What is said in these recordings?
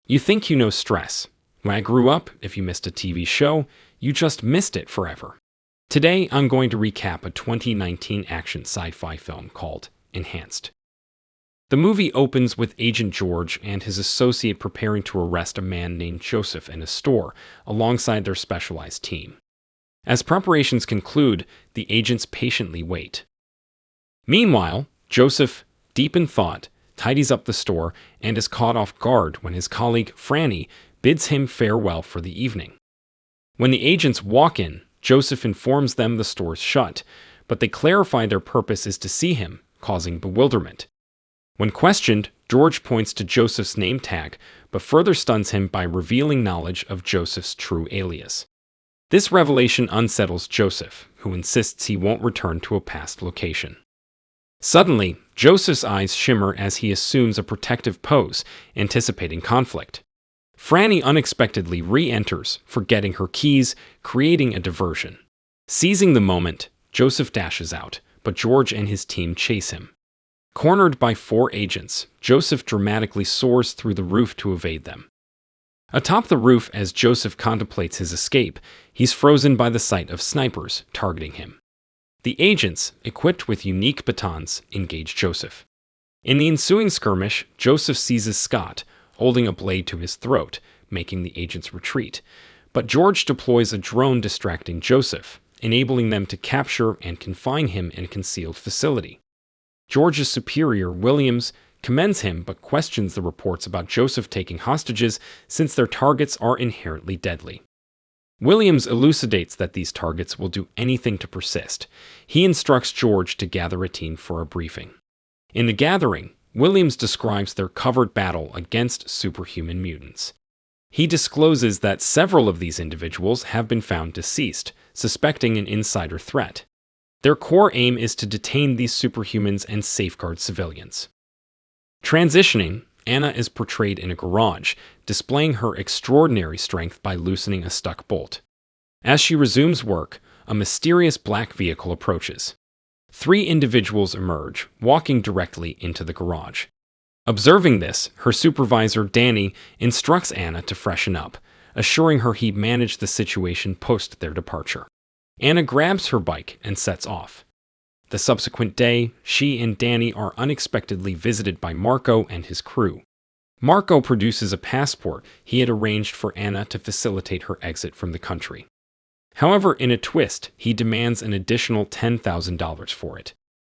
You think you know stress. When I grew up, if you missed a TV show, you just missed it forever. Today, I'm going to recap a 2019 action sci-fi film called Enhanced. The movie opens with Agent George and his associate preparing to arrest a man named Joseph in a store, alongside their specialized team. As preparations conclude, the agents patiently wait. Meanwhile, Joseph, deep in thought, tidies up the store and is caught off guard when his colleague, Franny, bids him farewell for the evening. When the agents walk in, Joseph informs them the store's shut, but they clarify their purpose is to see him, causing bewilderment. When questioned, George points to Joseph's name tag, but further stuns him by revealing knowledge of Joseph's true alias. This revelation unsettles Joseph, who insists he won't return to a past location. Suddenly, Joseph's eyes shimmer as he assumes a protective pose, anticipating conflict. Franny unexpectedly re-enters, forgetting her keys, creating a diversion. Seizing the moment, Joseph dashes out, but George and his team chase him. Cornered by 4 agents, Joseph dramatically soars through the roof to evade them. Atop the roof, as Joseph contemplates his escape, he's frozen by the sight of snipers targeting him. The agents, equipped with unique batons, engage Joseph. In the ensuing skirmish, Joseph seizes Scott, holding a blade to his throat, making the agents retreat. But George deploys a drone distracting Joseph, enabling them to capture and confine him in a concealed facility. George's superior, Williams, commends him but questions the reports about Joseph taking hostages since their targets are inherently deadly. Williams elucidates that these targets will do anything to persist. He instructs George to gather a team for a briefing. In the gathering, Williams describes their covert battle against superhuman mutants. He discloses that several of these individuals have been found deceased, suspecting an insider threat. Their core aim is to detain these superhumans and safeguard civilians. Transitioning, Anna is portrayed in a garage, displaying her extraordinary strength by loosening a stuck bolt. As she resumes work, a mysterious black vehicle approaches. 3 individuals emerge, walking directly into the garage. Observing this, her supervisor, Danny, instructs Anna to freshen up, assuring her he'd manage the situation post their departure. Anna grabs her bike and sets off. The subsequent day, she and Danny are unexpectedly visited by Marco and his crew. Marco produces a passport he had arranged for Anna to facilitate her exit from the country. However, in a twist, he demands an additional $10,000 for it.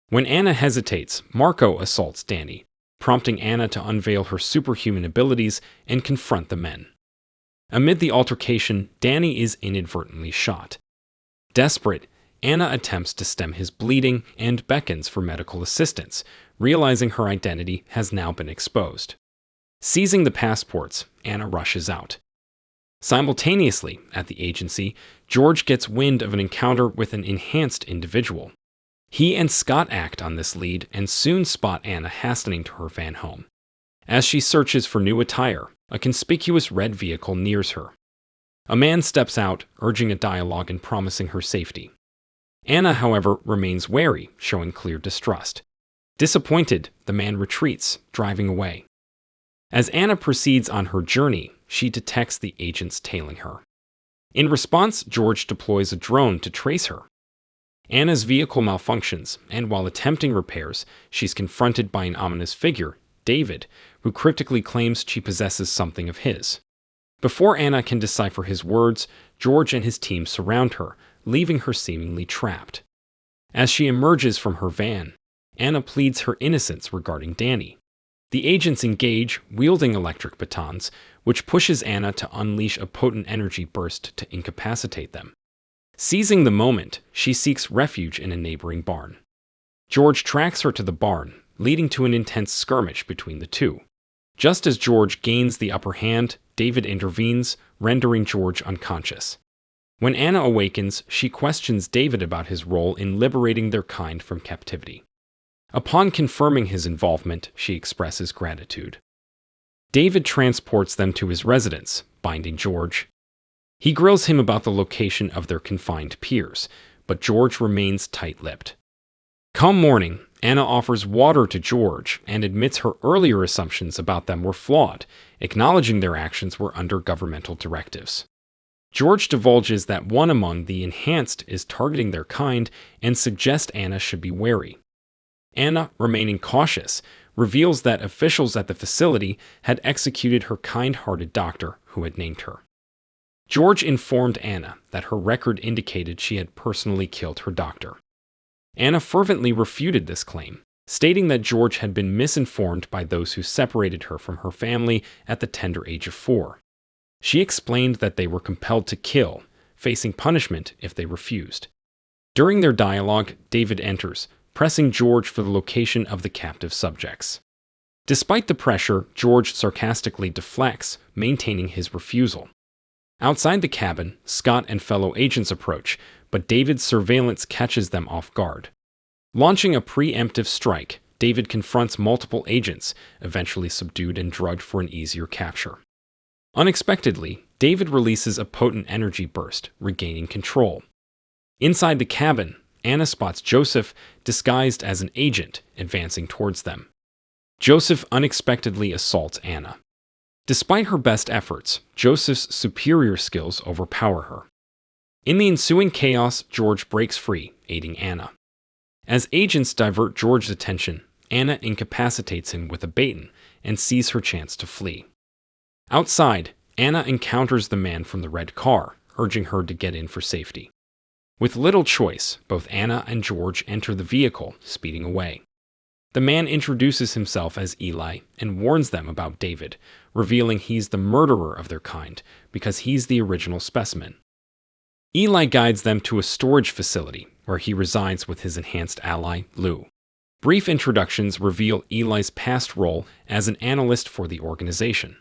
When Anna hesitates, Marco assaults Danny, prompting Anna to unveil her superhuman abilities and confront the men. Amid the altercation, Danny is inadvertently shot. Desperate, Anna attempts to stem his bleeding and beckons for medical assistance, realizing her identity has now been exposed. Seizing the passports, Anna rushes out. Simultaneously, at the agency, George gets wind of an encounter with an enhanced individual. He and Scott act on this lead and soon spot Anna hastening to her van home. As she searches for new attire, a conspicuous red vehicle nears her. A man steps out, urging a dialogue and promising her safety. Anna, however, remains wary, showing clear distrust. Disappointed, the man retreats, driving away. As Anna proceeds on her journey, she detects the agents tailing her. In response, George deploys a drone to trace her. Anna's vehicle malfunctions, and while attempting repairs, she's confronted by an ominous figure, David, who cryptically claims she possesses something of his. Before Anna can decipher his words, George and his team surround her, leaving her seemingly trapped. As she emerges from her van, Anna pleads her innocence regarding Danny. The agents engage, wielding electric batons, which pushes Anna to unleash a potent energy burst to incapacitate them. Seizing the moment, she seeks refuge in a neighboring barn. George tracks her to the barn, leading to an intense skirmish between the two. Just as George gains the upper hand, David intervenes, rendering George unconscious. When Anna awakens, she questions David about his role in liberating their kind from captivity. Upon confirming his involvement, she expresses gratitude. David transports them to his residence, binding George. He grills him about the location of their confined peers, but George remains tight-lipped. Come morning, Anna offers water to George and admits her earlier assumptions about them were flawed, acknowledging their actions were under governmental directives. George divulges that one among the enhanced is targeting their kind and suggests Anna should be wary. Anna, remaining cautious, reveals that officials at the facility had executed her kind-hearted doctor who had named her. George informed Anna that her record indicated she had personally killed her doctor. Anna fervently refuted this claim, stating that George had been misinformed by those who separated her from her family at the tender age of 4. She explained that they were compelled to kill, facing punishment if they refused. During their dialogue, David enters, pressing George for the location of the captive subjects. Despite the pressure, George sarcastically deflects, maintaining his refusal. Outside the cabin, Scott and fellow agents approach, but David's surveillance catches them off guard. Launching a preemptive strike, David confronts multiple agents, eventually subdued and drugged for an easier capture. Unexpectedly, David releases a potent energy burst, regaining control. Inside the cabin, Anna spots Joseph, disguised as an agent, advancing towards them. Joseph unexpectedly assaults Anna. Despite her best efforts, Joseph's superior skills overpower her. In the ensuing chaos, George breaks free, aiding Anna. As agents divert George's attention, Anna incapacitates him with a baton and sees her chance to flee. Outside, Anna encounters the man from the red car, urging her to get in for safety. With little choice, both Anna and George enter the vehicle, speeding away. The man introduces himself as Eli and warns them about David, revealing he's the murderer of their kind because he's the original specimen. Eli guides them to a storage facility where he resides with his enhanced ally, Lou. Brief introductions reveal Eli's past role as an analyst for the organization.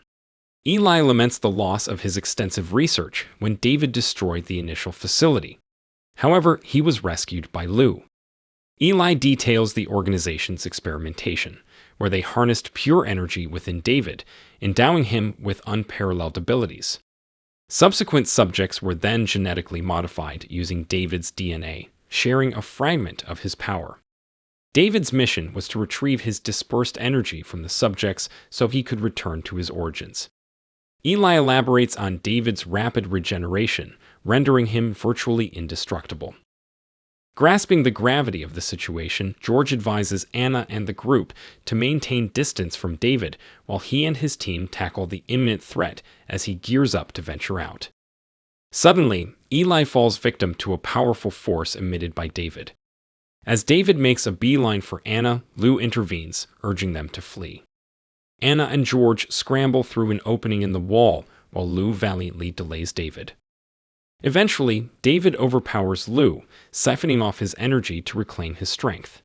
Eli laments the loss of his extensive research when David destroyed the initial facility. However, he was rescued by Lou. Eli details the organization's experimentation, where they harnessed pure energy within David, endowing him with unparalleled abilities. Subsequent subjects were then genetically modified using David's DNA, sharing a fragment of his power. David's mission was to retrieve his dispersed energy from the subjects so he could return to his origins. Eli elaborates on David's rapid regeneration, rendering him virtually indestructible. Grasping the gravity of the situation, George advises Anna and the group to maintain distance from David while he and his team tackle the imminent threat as he gears up to venture out. Suddenly, Eli falls victim to a powerful force emitted by David. As David makes a beeline for Anna, Lou intervenes, urging them to flee. Anna and George scramble through an opening in the wall while Lou valiantly delays David. Eventually, David overpowers Lou, siphoning off his energy to reclaim his strength.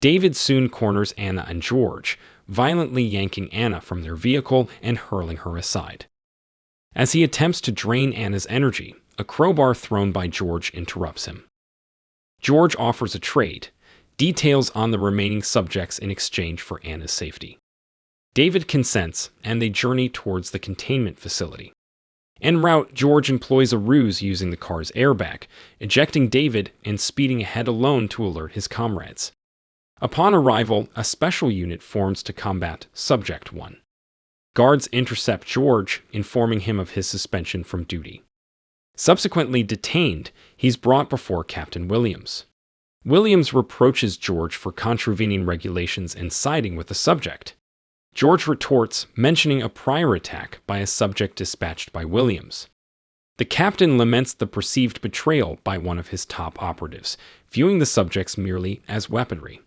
David soon corners Anna and George, violently yanking Anna from their vehicle and hurling her aside. As he attempts to drain Anna's energy, a crowbar thrown by George interrupts him. George offers a trade, details on the remaining subjects in exchange for Anna's safety. David consents, and they journey towards the containment facility. En route, George employs a ruse using the car's airbag, ejecting David and speeding ahead alone to alert his comrades. Upon arrival, a special unit forms to combat Subject 1. Guards intercept George, informing him of his suspension from duty. Subsequently detained, he's brought before Captain Williams. Williams reproaches George for contravening regulations and siding with the subject. George retorts, mentioning a prior attack by a subject dispatched by Williams. The captain laments the perceived betrayal by one of his top operatives, viewing the subjects merely as weaponry.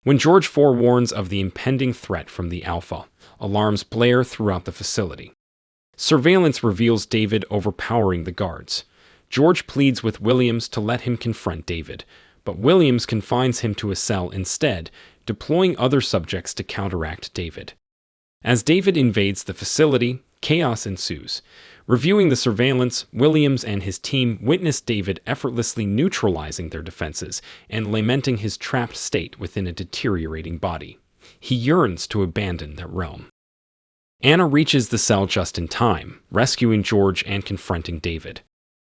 When George forewarns of the impending threat from the Alpha, alarms blare throughout the facility. Surveillance reveals David overpowering the guards. George pleads with Williams to let him confront David, but Williams confines him to a cell instead, deploying other subjects to counteract David. As David invades the facility, chaos ensues. Reviewing the surveillance, Williams and his team witness David effortlessly neutralizing their defenses and lamenting his trapped state within a deteriorating body. He yearns to abandon that realm. Anna reaches the cell just in time, rescuing George and confronting David.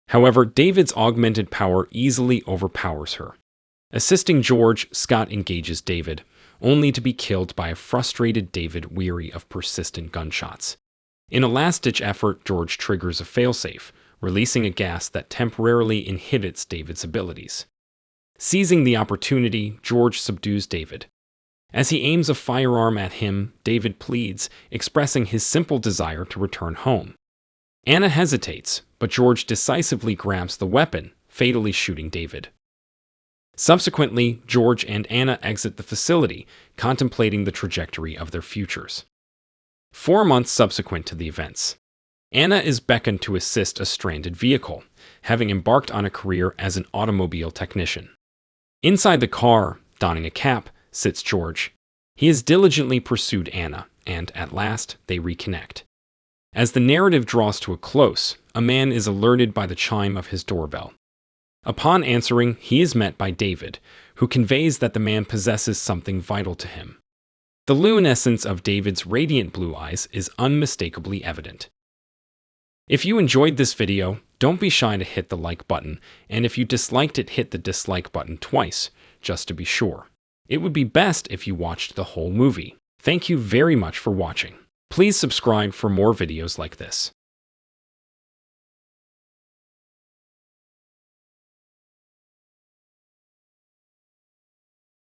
However, David's augmented power easily overpowers her. Assisting George, Scott engages David, only to be killed by a frustrated David weary of persistent gunshots. In a last-ditch effort, George triggers a failsafe, releasing a gas that temporarily inhibits David's abilities. Seizing the opportunity, George subdues David. As he aims a firearm at him, David pleads, expressing his simple desire to return home. Anna hesitates, but George decisively grabs the weapon, fatally shooting David. Subsequently, George and Anna exit the facility, contemplating the trajectory of their futures. 4 months subsequent to the events, Anna is beckoned to assist a stranded vehicle, having embarked on a career as an automobile technician. Inside the car, donning a cap, sits George. He has diligently pursued Anna, and at last they reconnect. As the narrative draws to a close, a man is alerted by the chime of his doorbell. Upon answering, he is met by David, who conveys that the man possesses something vital to him. The luminescence of David's radiant blue eyes is unmistakably evident. If you enjoyed this video, don't be shy to hit the like button, and if you disliked it, hit the dislike button twice, just to be sure. It would be best if you watched the whole movie. Thank you very much for watching. Please subscribe for more videos like this.